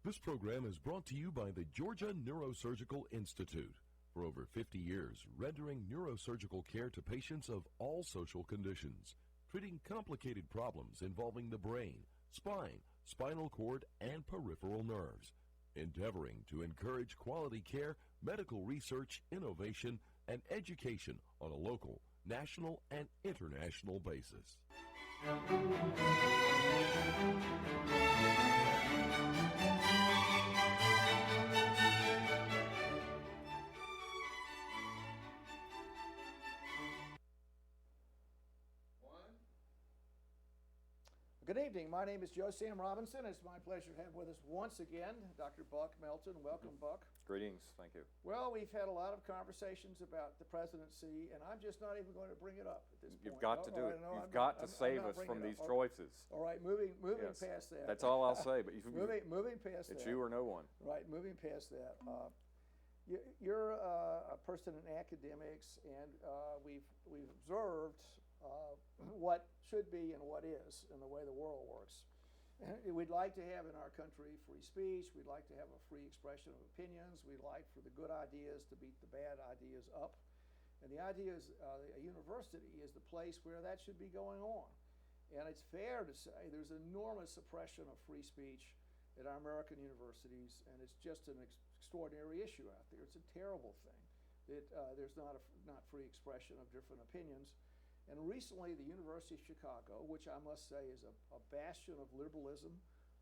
This program is brought to you by the Georgia Neurosurgical Institute. For over 50 years, rendering neurosurgical care to patients of all social conditions, treating complicated problems involving the brain, spine, spinal cord, and peripheral nerves, endeavoring to encourage quality care, medical research, innovation, and education on a local, national, and international basis. Good evening. My name is Joe Sam Robinson. It's my pleasure to have with us once again Dr. Buck Melton. Welcome, Buck. Greetings. Thank you. Well, we've had a lot of conversations about the presidency, and I'm just not even going to bring it up at this point. You've got to do it. You've got to save us from these choices. All right, moving Yes. past that. That's all I'll say. But moving past that. It's you or no one. Right, moving past that. You're a person in academics, and we've observed what should be and what is in the way the world works. We'd like to have in our country free speech. We'd like to have a free expression of opinions. We'd like for the good ideas to beat the bad ideas up. And the idea is a university is the place where that should be going on. And it's fair to say there's enormous suppression of free speech at our American universities, and it's just an extraordinary issue out there. It's a terrible thing that there's not free expression of different opinions. And recently, the University of Chicago, which I must say is a bastion of liberalism,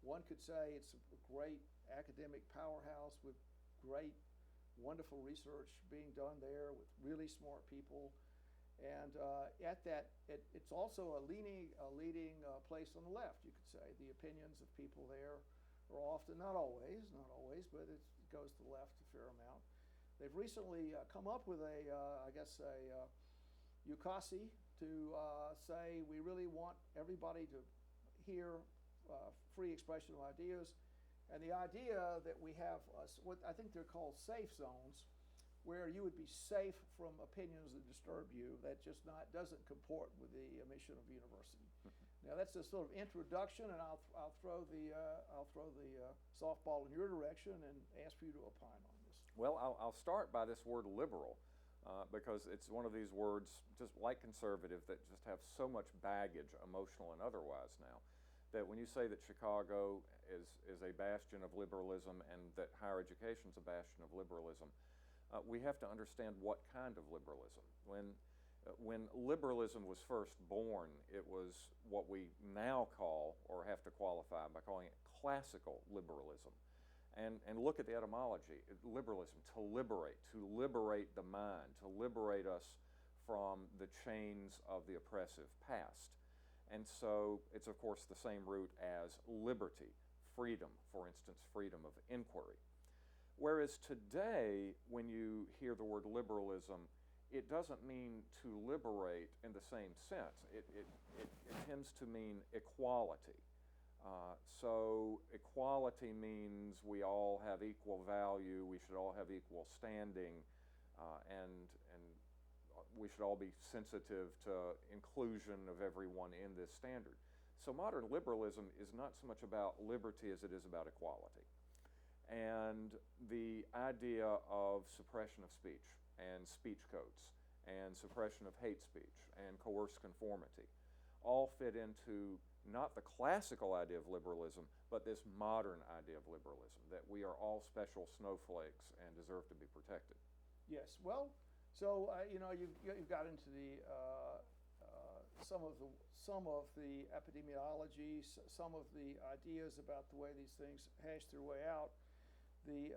one could say it's a great academic powerhouse with great, wonderful research being done there with really smart people. And it's also a leading place on the left, you could say. The opinions of people there are often, not always, but it goes to the left a fair amount. They've recently come up with a ukase to say we really want everybody to hear free expression of ideas. And the idea that we have what I think they're called safe zones, where you would be safe from opinions that disturb you, that just doesn't comport with the mission of the university. Now that's a sort of introduction, and I'll throw the softball in your direction and ask for you to opine on this. Well, I'll start by this word liberal. Because it's one of these words, just like conservative, that just have so much baggage, emotional and otherwise now, that when you say that Chicago is a bastion of liberalism and that higher education is a bastion of liberalism, we have to understand what kind of liberalism. When liberalism was first born, it was what we now call, or have to qualify by calling it, classical liberalism. And look at the etymology. Liberalism, to liberate the mind, to liberate us from the chains of the oppressive past. And so it's, of course, the same root as liberty, freedom, for instance, freedom of inquiry. Whereas today, when you hear the word liberalism, it doesn't mean to liberate in the same sense. It tends to mean equality. So equality means we all have equal value, we should all have equal standing, and we should all be sensitive to inclusion of everyone in this standard. So modern liberalism is not so much about liberty as it is about equality. And the idea of suppression of speech and speech codes and suppression of hate speech and coerced conformity all fit into not the classical idea of liberalism, but this modern idea of liberalism, that we are all special snowflakes and deserve to be protected. Yes, well, so you've got into the some of the epidemiology, some of the ideas about the way these things hash their way out. The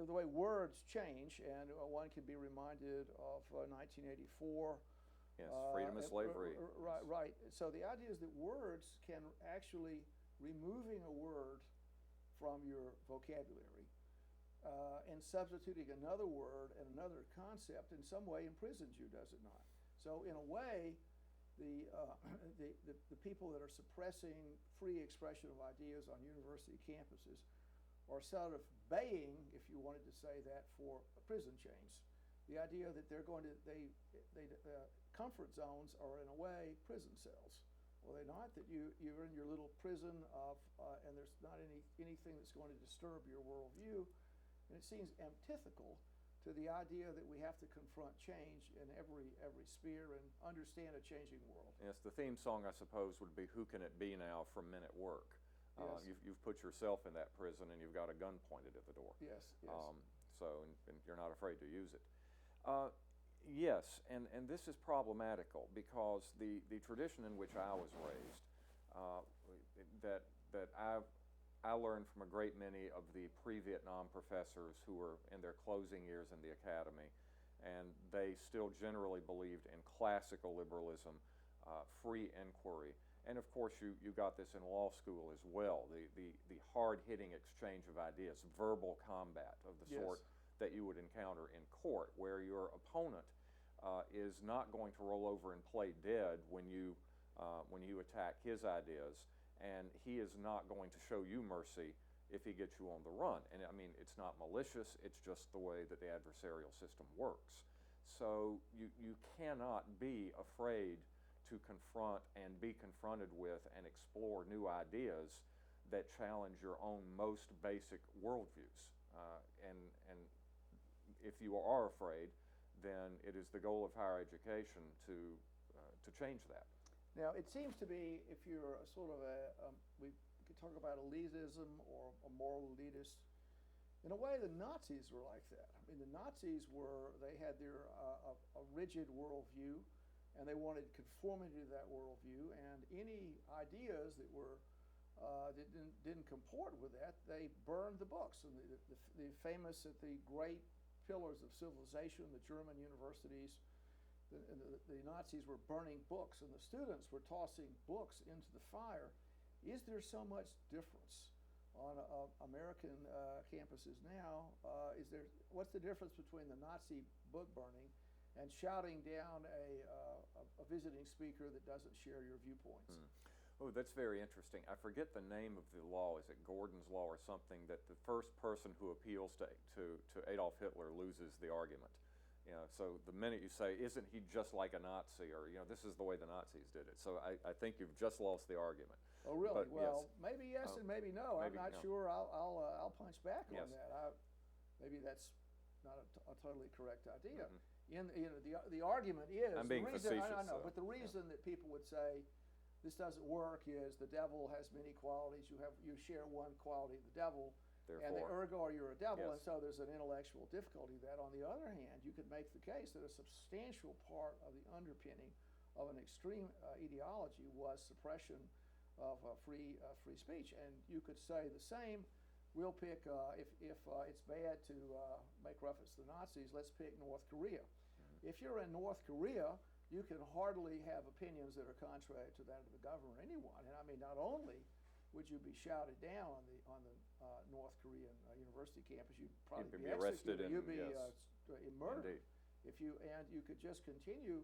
way words change, and one can be reminded of 1984. Yes, freedom is slavery. Right. So the idea is that words can actually, removing a word from your vocabulary and substituting another word and another concept in some way imprisons you, does it not? So in a way, the people that are suppressing free expression of ideas on university campuses are sort of baying, if you wanted to say that, for prison chains. The idea that they're going to, comfort zones are in a way prison cells, Well, they're not. That you're in your little prison of, and there's not anything that's going to disturb your worldview, and it seems antithetical to the idea that we have to confront change in every sphere and understand a changing world. Yes, the theme song, I suppose, would be "Who Can It Be Now" from Men at Work. Yes. You've put yourself in that prison, and you've got a gun pointed at the door. Yes, yes. And you're not afraid to use it. Yes, and this is problematical because the tradition in which I was raised, that I learned from a great many of the pre-Vietnam professors who were in their closing years in the academy, and they still generally believed in classical liberalism, free inquiry. And of course, you got this in law school as well, the hard-hitting exchange of ideas, verbal combat of the sort that you would encounter in court, where your opponent is not going to roll over and play dead when you attack his ideas, and he is not going to show you mercy if he gets you on the run. And I mean, it's not malicious, it's just the way that the adversarial system works. So you cannot be afraid to confront and be confronted with and explore new ideas that challenge your own most basic worldviews. And if you are afraid, then it is the goal of higher education to change that. Now, it seems to be, if you're a sort of we could talk about elitism or a moral elitist. In a way, the Nazis were like that. I mean, the Nazis they had their a rigid worldview, and they wanted conformity to that worldview, and any ideas that were that didn't comport with that, they burned the books. And the famous, the great pillars of civilization, the German universities, the Nazis were burning books, and the students were tossing books into the fire. Is there so much difference on American campuses now? What's the difference between the Nazi book burning and shouting down a visiting speaker that doesn't share your viewpoints? Oh, that's very interesting. I forget the name of the law. Is it Gordon's law or something, that the first person who appeals to Adolf Hitler loses the argument? You know, so the minute you say, "Isn't he just like a Nazi?" or, you know, "This is the way the Nazis did it," so I think you've just lost the argument. Oh, really? But well, maybe yes and maybe no. Maybe I'm not no. sure. I'll punch back Yes. on that. Maybe that's not a totally correct idea. The argument is I'm being the reason, facetious. I know, but the reason that people would say this doesn't work is the devil has many qualities. You share one quality of the devil, and ergo you're a devil, and so there's an intellectual difficulty to that. On the other hand, you could make the case that a substantial part of the underpinning of an extreme ideology was suppression of free speech, and you could say the same. We'll pick if it's bad to make reference to the Nazis. Let's pick North Korea. If you're in North Korea, you can hardly have opinions that are contrary to that of the government or anyone. And I mean, not only would you be shouted down on the North Korean university campus, you'd probably be arrested and you'd be murdered. Indeed. And you could just continue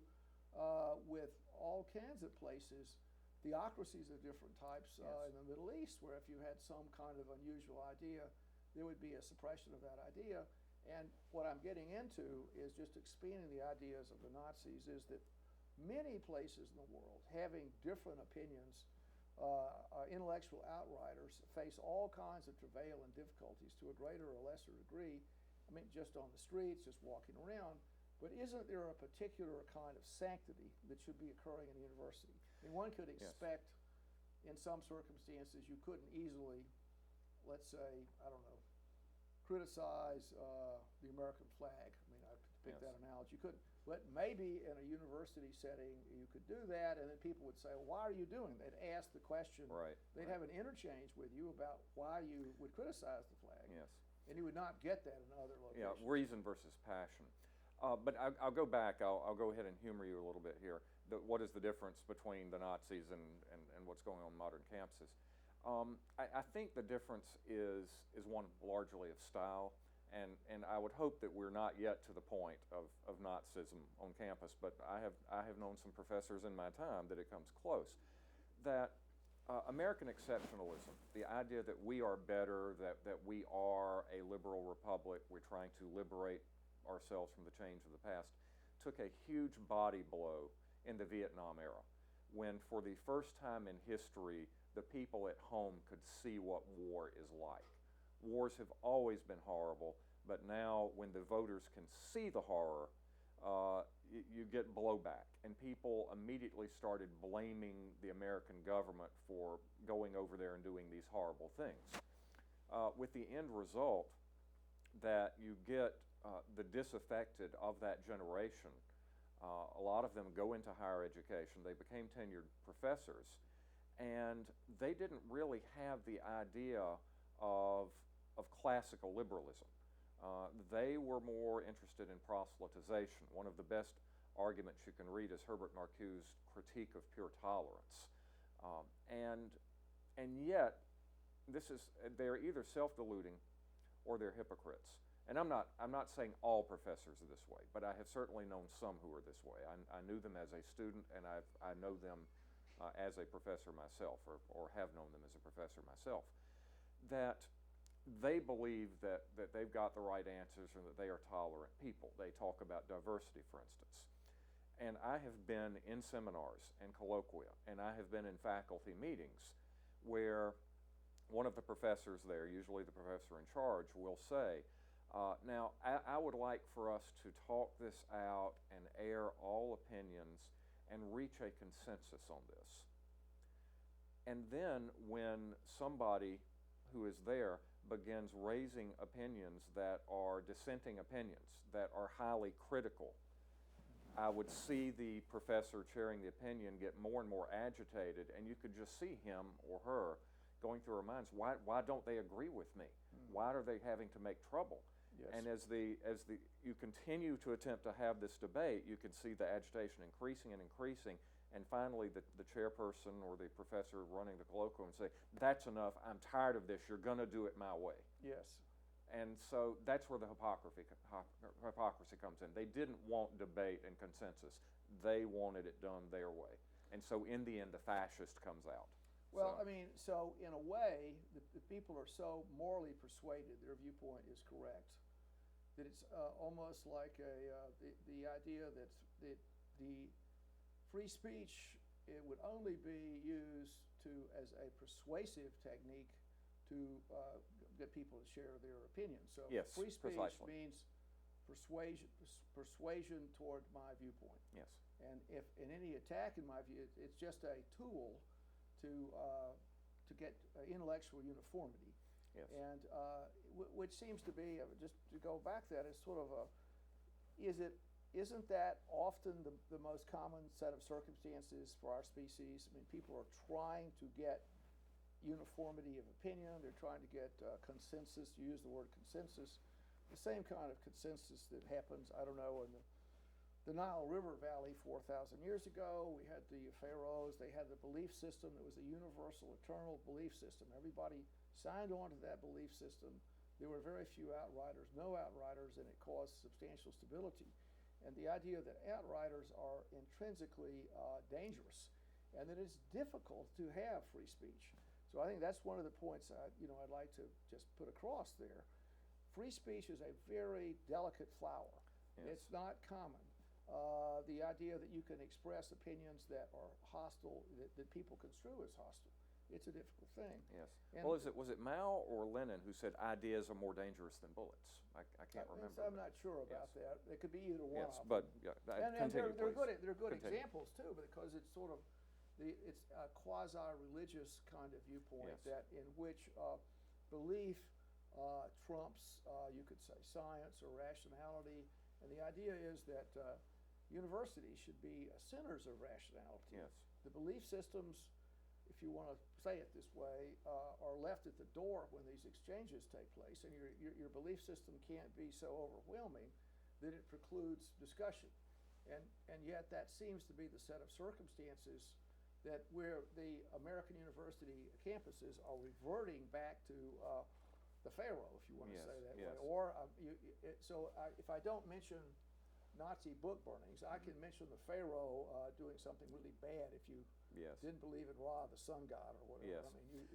with all kinds of places, theocracies of different types in the Middle East, where if you had some kind of unusual idea, there would be a suppression of that idea. And what I'm getting into is just expanding the ideas of the Nazis, is that many places in the world, having different opinions, intellectual outriders face all kinds of travail and difficulties to a greater or lesser degree. I mean, just on the streets, just walking around. But isn't there a particular kind of sanctity that should be occurring in a university? I mean, one could expect in some circumstances you couldn't easily, let's say, I don't know, criticize the American flag. I mean, I picked that analogy. You couldn't, but maybe in a university setting you could do that, and then people would say, well, why are you doing that? They'd ask the question. Right. They'd have an interchange with you about why you would criticize the flag. Yes. And you would not get that in other locations. Yeah, reason versus passion. But I'll go back. I'll go ahead and humor you a little bit here. What is the difference between the Nazis and what's going on in modern campuses? I think the difference is one largely of style, and I would hope that we're not yet to the point of Nazism on campus, but I have known some professors in my time that it comes close. That American exceptionalism, the idea that we are better, that we are a liberal republic, we're trying to liberate ourselves from the chains of the past, took a huge body blow in the Vietnam era. when for the first time in history, the people at home could see what war is like. Wars have always been horrible, but now when the voters can see the horror, you get blowback. And people immediately started blaming the American government for going over there and doing these horrible things. With the end result that you get the disaffected of that generation. A lot of them go into higher education. They became tenured professors, and they didn't really have the idea of classical liberalism. They were more interested in proselytization. One of the best arguments you can read is Herbert Marcuse's critique of pure tolerance. And yet, they're either self-deluding or they're hypocrites. And I'm not saying all professors are this way, but I have certainly known some who are this way. I knew them as a student, and I know them as a professor myself, or have known them as a professor myself, that they believe that they've got the right answers and that they are tolerant people. They talk about diversity, for instance. And I have been in seminars and colloquia, and I have been in faculty meetings where one of the professors there, usually the professor in charge, will say, now, I would like for us to talk this out and air all opinions and reach a consensus on this. And then when somebody who is there begins raising opinions that are dissenting opinions, that are highly critical, I would see the professor chairing the opinion get more and more agitated, and you could just see him or her going through her minds, why don't they agree with me? Why are they having to make trouble? Yes. And as you continue to attempt to have this debate, you can see the agitation increasing and increasing, and finally the chairperson or the professor running the colloquium say, that's enough, I'm tired of this, you're going to do it my way. Yes. And so that's where the hypocrisy comes in. They didn't want debate and consensus. They wanted it done their way. And so in the end, the fascist comes out. Well, I mean, so in a way, the people are so morally persuaded their viewpoint is correct that it's almost like the idea that the free speech, it would only be used as a persuasive technique to get people to share their opinions. So yes, free speech precisely. means persuasion toward my viewpoint. Yes. And if in any attack, in my view, it's just a tool to get intellectual uniformity. Yes. And which seems to be, just to go back to that, is sort of isn't that often the most common set of circumstances for our species? I mean, people are trying to get uniformity of opinion. They're trying to get consensus, to use the word consensus, the same kind of consensus that happens, I don't know, in the Nile River Valley 4,000 years ago. We had the pharaohs. They had the belief system that was a universal, eternal belief system. Everybody signed on to that belief system. There were very few outriders, no outriders, and it caused substantial stability. And the idea that outriders are intrinsically dangerous, and that it's difficult to have free speech. So I think that's one of the points I'd like to just put across there. Free speech is a very delicate flower. Yes. It's not common. The idea that you can express opinions that are hostile, that people construe as hostile, it's a difficult thing. Yes. And Well, was it Mao or Lenin who said ideas are more dangerous than bullets? I can't remember. I'm not sure about that. It could be either one. Yes, of but them. yeah, And continue, they're good. please. They're good Continue. examples too, because it's sort of it's a quasi-religious kind of viewpoint Yes. in which belief trumps, you could say, science or rationality, and the idea is that universities should be centers of rationality. Yes. The belief systems, if you want to say it this way, are left at the door when these exchanges take place, and your belief system can't be so overwhelming that it precludes discussion. And yet that seems to be the set of circumstances that where the American university campuses are reverting back to the pharaoh, if you want to Yes, say that yes. way. Or if I don't mention Nazi book burnings, I can mention the pharaoh doing something really bad if you Yes. didn't believe in Ra, the sun god, or whatever. Yes. I mean,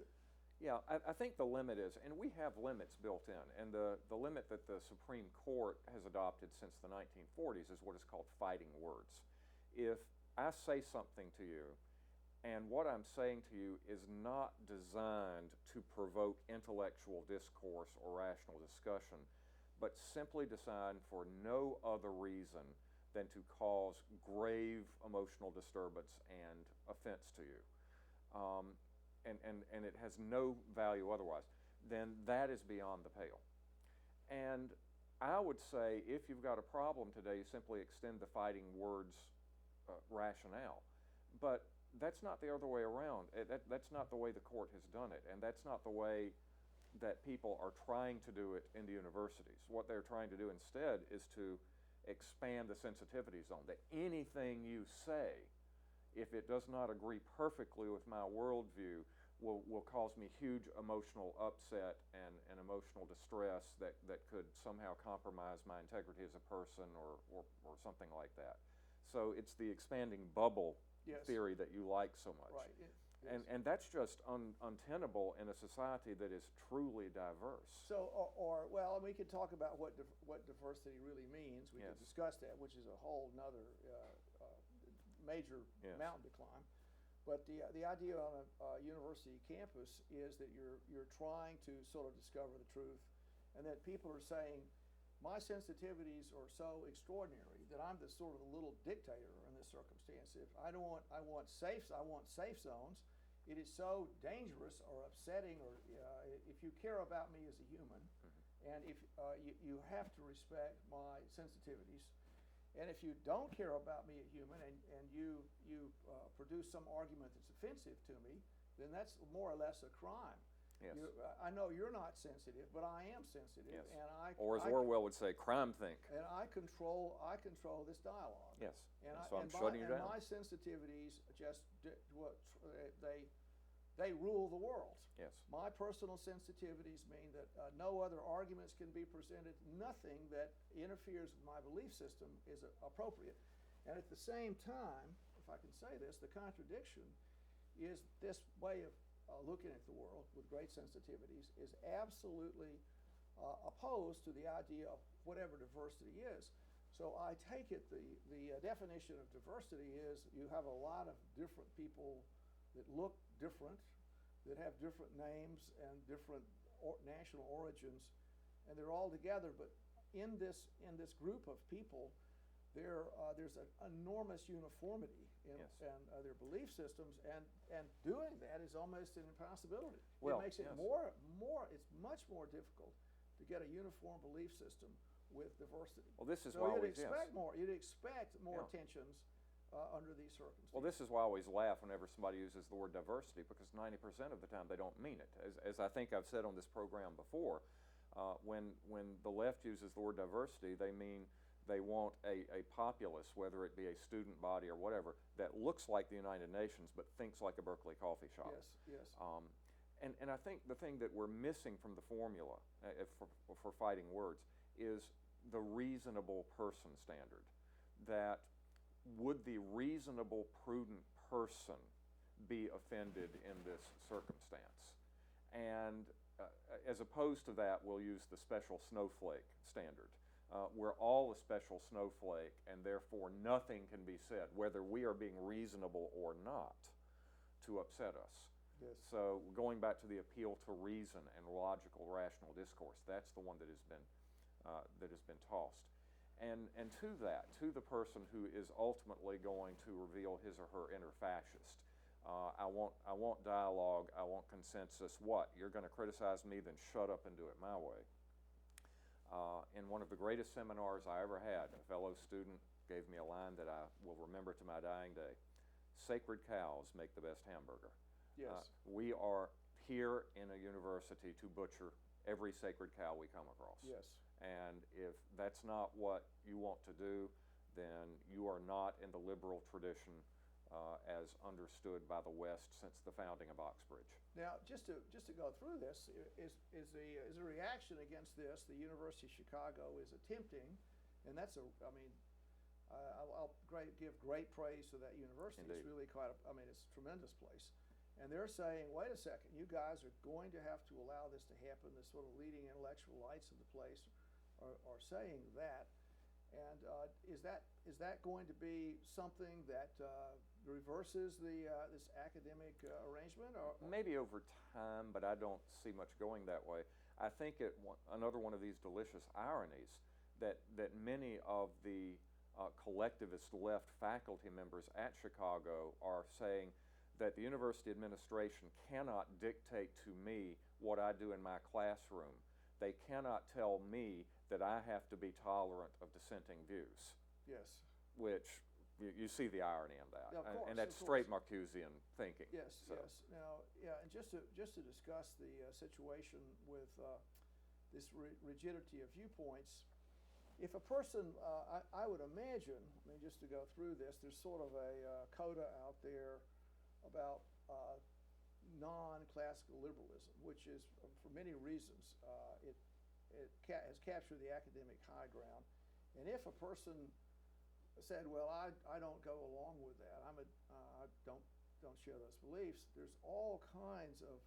Yeah, I think the limit is, and we have limits built in, and the limit that the Supreme Court has adopted since the 1940s is what is called fighting words. If I say something to you, And what I'm saying to you is not designed to provoke intellectual discourse or rational discussion, but simply designed for no other reason than to cause grave emotional disturbance and offense to you. And it has no value otherwise, then that is beyond the pale. And I would say if you've got a problem today, you simply extend the fighting words rationale. But that's not the other way around. That's not the way the court has done it, and that's not the way that people are trying to do it in the universities. What they're trying to do instead is to expand the sensitivity zone, that anything you say, if it does not agree perfectly with my worldview, will cause me huge emotional upset and emotional distress that could somehow compromise my integrity as a person or something like that. So it's the expanding bubble theory that you like so much. Right. And that's just untenable in a society that is truly diverse. So, well, and we could talk about what diversity really means. We could discuss that, which is a whole nother major mountain to climb. But the idea on a university campus is that you're trying to sort of discover the truth, and that people are saying, my sensitivities are so extraordinary that I'm the sort of little dictator in this circumstance. If I want safe zones. It is so dangerous or upsetting, or if you care about me as a human, and if you have to respect my sensitivities, and if you don't care about me as a human, and you produce some argument that's offensive to me, then that's more or less a crime. Yes. I know you're not sensitive, but I am sensitive, Yes. and or as Orwell would say, crime think. And I control this dialogue. Yes. And so I'm shutting you down. My sensitivities just they rule the world. Yes. My personal sensitivities mean that no other arguments can be presented. Nothing that interferes with my belief system is appropriate. And at the same time, if I can say this, the contradiction is this way of looking at the world with great sensitivities is absolutely opposed to the idea of whatever diversity is. So I take it the definition of diversity is you have a lot of different people that look different, that have different names and different national origins, and they're all together. But in this group of people, there's an enormous uniformity in their belief systems, and doing that is almost an impossibility. Well, it makes it it's much more difficult to get a uniform belief system with diversity. Well, this is so why you'd expect more tensions under these circumstances. Well, this is why I always laugh whenever somebody uses the word diversity, because 90% of the time they don't mean it. As I think I've said on this program before, when the left uses the word diversity, they mean they want a populace, whether it be a student body or whatever, that looks like the United Nations but thinks like a Berkeley coffee shop. Yes. And I think the thing that we're missing from the formula for fighting words is the reasonable person standard. That would the reasonable, prudent person be offended in this circumstance? And as opposed to that, we'll use the special snowflake standard. We're all a special snowflake, and therefore nothing can be said, whether we are being reasonable or not, to upset us. Yes. So going back to the appeal to reason and logical, rational discourse, that's the one that has been tossed. And to that, to the person who is ultimately going to reveal his or her inner fascist, I want dialogue, I want consensus. What? You're going to criticize me? Then shut up and do it my way. In one of the greatest seminars I ever had, a fellow student gave me a line that I will remember to my dying day. Sacred cows make the best hamburger. Yes. We are here in a university to butcher every sacred cow we come across. Yes. And if that's not what you want to do, then you are not in the liberal tradition as understood by the West since the founding of Oxbridge. Now, just to go through this, is a reaction against this. The University of Chicago is attempting, and that's I'll give great praise to that university. Indeed. It's really it's a tremendous place. And they're saying, wait a second, you guys are going to have to allow this to happen. The sort of leading intellectual lights of the place are saying that. And is that going to be something that reverses this academic arrangement? Or maybe over time, but I don't see much going that way. I think another one of these delicious ironies that many of the collectivist left faculty members at Chicago are saying that the university administration cannot dictate to me what I do in my classroom. They cannot tell me that I have to be tolerant of dissenting views. Yes. Which you see the irony in that, Yeah, of course, and that's of straight course. Marcusean thinking. Yes, So, yes. Now, yeah, and just to discuss the situation with this rigidity of viewpoints, if a person, I would imagine, I mean, just to go through this, there's sort of a coda out there about non-classical liberalism, which is, for many reasons, it has captured the academic high ground. And if a person said, well, I don't go along with that, I don't share those beliefs, there's all kinds of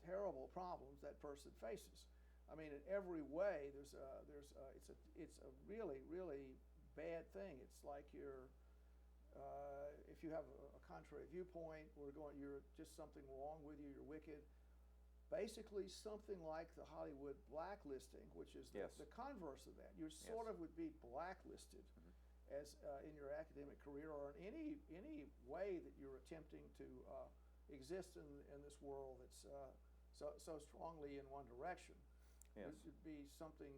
terrible problems that person faces. I mean, in every way, it's a really, really bad thing. It's like if you have a contrary viewpoint, you're just something wrong with you, you're wicked. Basically, something like the Hollywood blacklisting, which is Yes. the converse of that. You sort of would be blacklisted as in your academic career or in any way that you're attempting to exist in this world that's so strongly in one direction. Yes. It would be something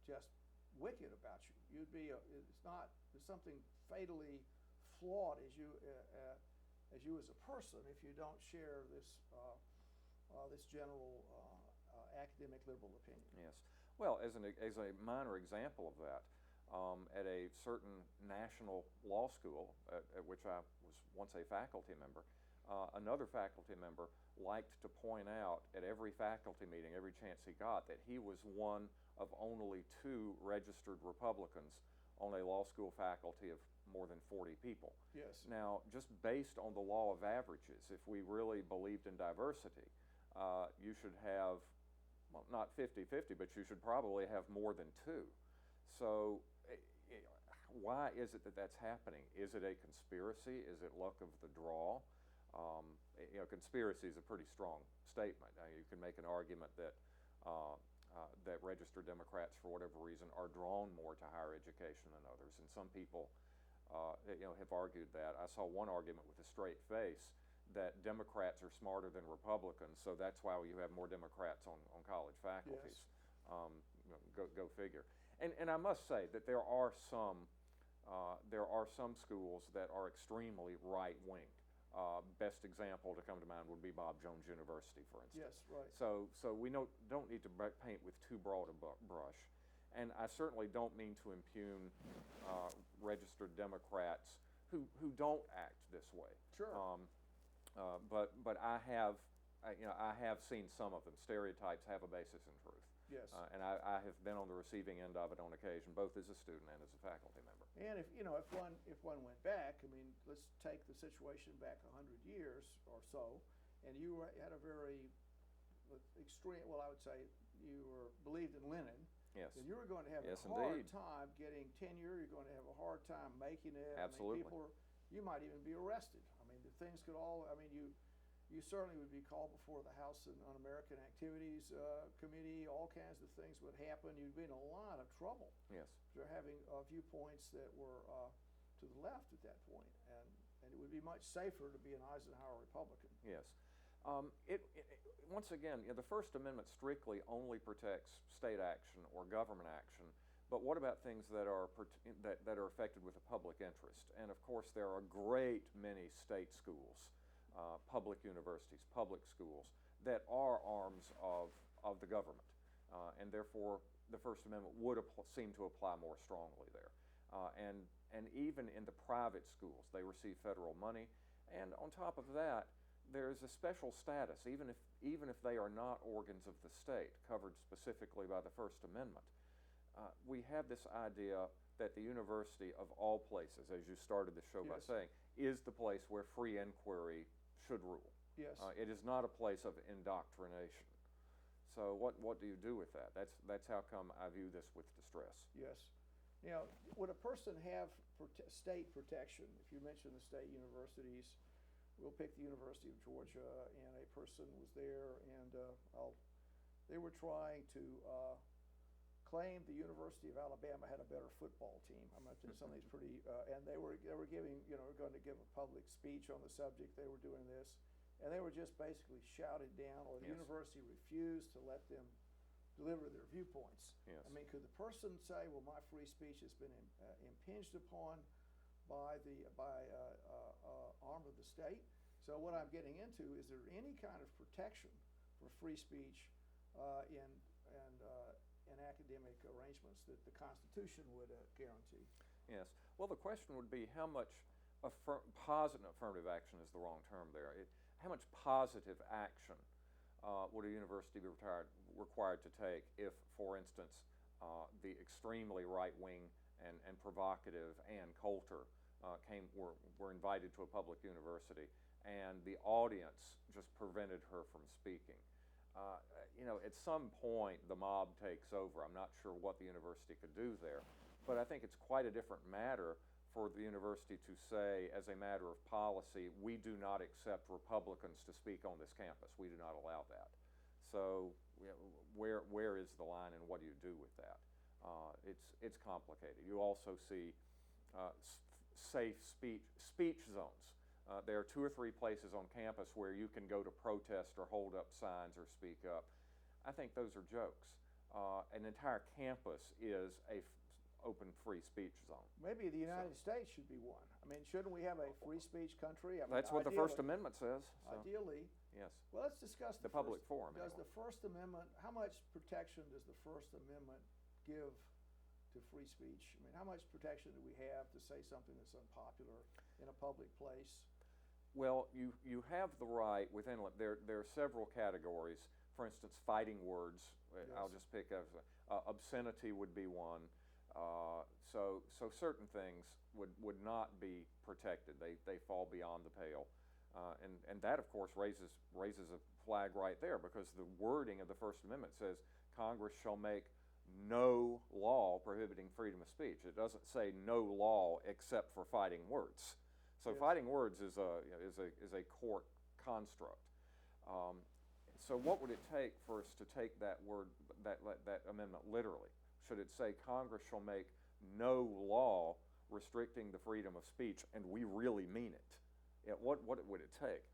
just wicked about you. There's something fatally flawed as you as a person if you don't share this general academic liberal opinion. Yes. Well, as a minor example of that, at a certain national law school at which I was once a faculty member, another faculty member liked to point out at every faculty meeting, every chance he got, that he was one of only 2 registered Republicans on a law school faculty of more than 40 people. Yes. Now, just based on the law of averages, if we really believed in diversity, you should have, well, not 50-50, but you should probably have more than 2. So why is it that that's happening? Is it a conspiracy? Is it luck of the draw? Conspiracy is a pretty strong statement. You can make an argument that that registered Democrats, for whatever reason, are drawn more to higher education than others, and some people, have argued that. I saw one argument with a straight face that Democrats are smarter than Republicans, so that's why you have more Democrats on college faculties. Yes. Go figure. And I must say that there are some schools that are extremely right-winged. Best example to come to mind would be Bob Jones University, for instance. Yes, right. So we don't need to paint with too broad a brush. And I certainly don't mean to impugn registered Democrats who don't act this way. Sure. But I have seen some of them. Stereotypes have a basis in truth. Yes. And I have been on the receiving end of it on occasion, both as a student and as a faculty member. And if one went back, I mean, let's take the situation back 100 years or so, and you had a very extreme. Well, I would say you believed in Lenin. Yes. Then you were going to have Yes, a hard indeed. time getting tenure. You're going to have a hard time making it. Absolutely. I mean, you might even be arrested. I mean, the things could all. I mean, you certainly would be called before the House Un-American Activities Committee. All kinds of things would happen. You'd be in a lot of trouble. Yes. For having viewpoints that were to the left at that point, and it would be much safer to be an Eisenhower Republican. Yes. Once again, the First Amendment strictly only protects state action or government action, but what about things that are affected with a public interest? And of course, there are a great many state schools, public universities, public schools that are arms of the government, and therefore the First Amendment would seem to apply more strongly there. And even in the private schools, they receive federal money, and on top of that, there's a special status, even if they are not organs of the state covered specifically by the First Amendment. We have this idea that the university, of all places, as you started the show by Yes. saying, is the place where free inquiry should rule. Yes. It is not a place of indoctrination. So what do you do with that? That's how come I view this with distress. Yes. would a person have state protection? If you mention the state universities, we'll pick the University of Georgia, and a person was there, and they were trying to claim the University of Alabama had a better football team. I'm not doing some of these pretty, and they were giving, going to give a public speech on the subject. They were doing this, and they were just basically shouted down, or the university refused to let them deliver their viewpoints. Yes. I mean, could the person say, well, my free speech has been impinged upon by arm of the state? So what I'm getting into is there any kind of protection for free speech in academic arrangements that the Constitution would guarantee? Yes. Well, the question would be how much positive affirmative action is the wrong term there. How much positive action would a university be required to take if, for instance, the extremely right-wing and provocative Ann Coulter were invited to a public university and the audience just prevented her from speaking? At some point the mob takes over. I'm not sure what the university could do there, but I think it's quite a different matter for the university to say, as a matter of policy, we do not accept Republicans to speak on this campus. We do not allow that. So where is the line, and what do you do with that? It's complicated. You also see safe speech zones. There are 2 or 3 places on campus where you can go to protest or hold up signs or speak up. I think those are jokes. An entire campus is a open free speech zone. Maybe the United States should be one. I mean, shouldn't we have a free speech country? I mean, that's what the First Amendment says. So. Ideally. Yes. Well, let's discuss the public forum. Does anyway. the First Amendment, how much protection does the First Amendment give to free speech? I mean, how much protection do we have to say something that's unpopular in a public place? Well, you have the right within, there are several categories. For instance, fighting words. Yes. I'll just pick up, obscenity would be one. So certain things would not be protected. They fall beyond the pale. And that, of course, raises a flag right there, because the wording of the First Amendment says Congress shall make no law prohibiting freedom of speech. It doesn't say no law except for fighting words. So yes. Fighting words is a court construct. So what would it take for us to take that word, that amendment literally? Should it say Congress shall make no law restricting the freedom of speech, and we really mean it? What would it take?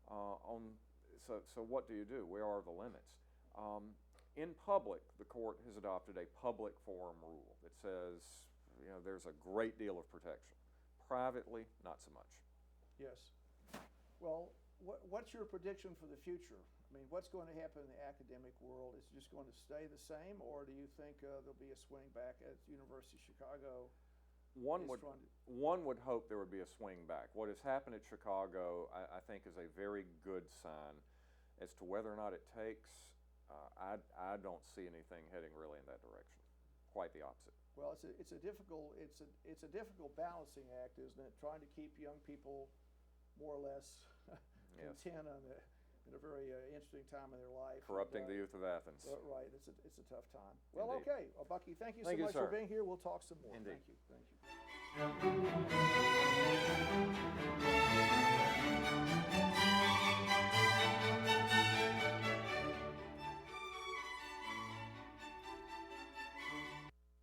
So what do you do? Where are the limits? In public, the court has adopted a public forum rule that says there's a great deal of protection. Privately, not so much. Yes. Well, what's your prediction for the future? I mean, what's going to happen in the academic world? Is it just going to stay the same, or do you think there'll be a swing back at University of Chicago? One would hope there would be a swing back. What has happened at Chicago, I think, is a very good sign. As to whether or not it takes, I don't see anything heading really in that direction. Quite the opposite. Well, it's a difficult balancing act, isn't it? Trying to keep young people more or less yes. content in a very interesting time in their life. Corrupting the youth of Athens. Right, it's a tough time. Well, Indeed. okay. Well, Bucky, thank you so much for being here. We'll talk some more. Indeed. Thank you.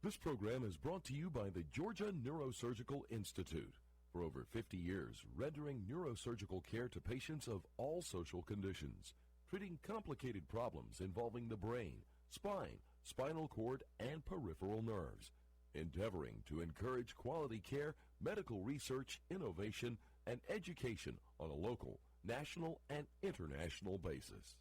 This program is brought to you by the Georgia Neurosurgical Institute. For over 50 years, rendering neurosurgical care to patients of all social conditions, treating complicated problems involving the brain, spine, spinal cord, and peripheral nerves, endeavoring to encourage quality care, medical research, innovation, and education on a local, national, and international basis.